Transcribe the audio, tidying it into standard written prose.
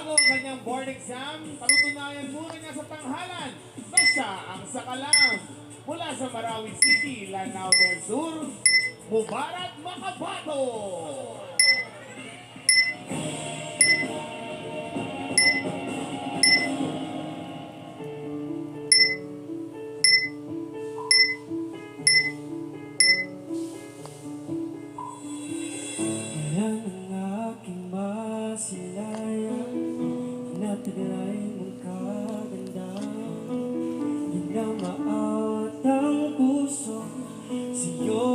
Bago ang kanyang board exam, patutunayan muna niya sa tanghalan na siya ang sakalam. Mula sa Marawi City, Lanao del Sur, Mubarak Makabato! Yan ang aking masilayan, nataglay mong kaganda. Di na maawat ang puso sa'yo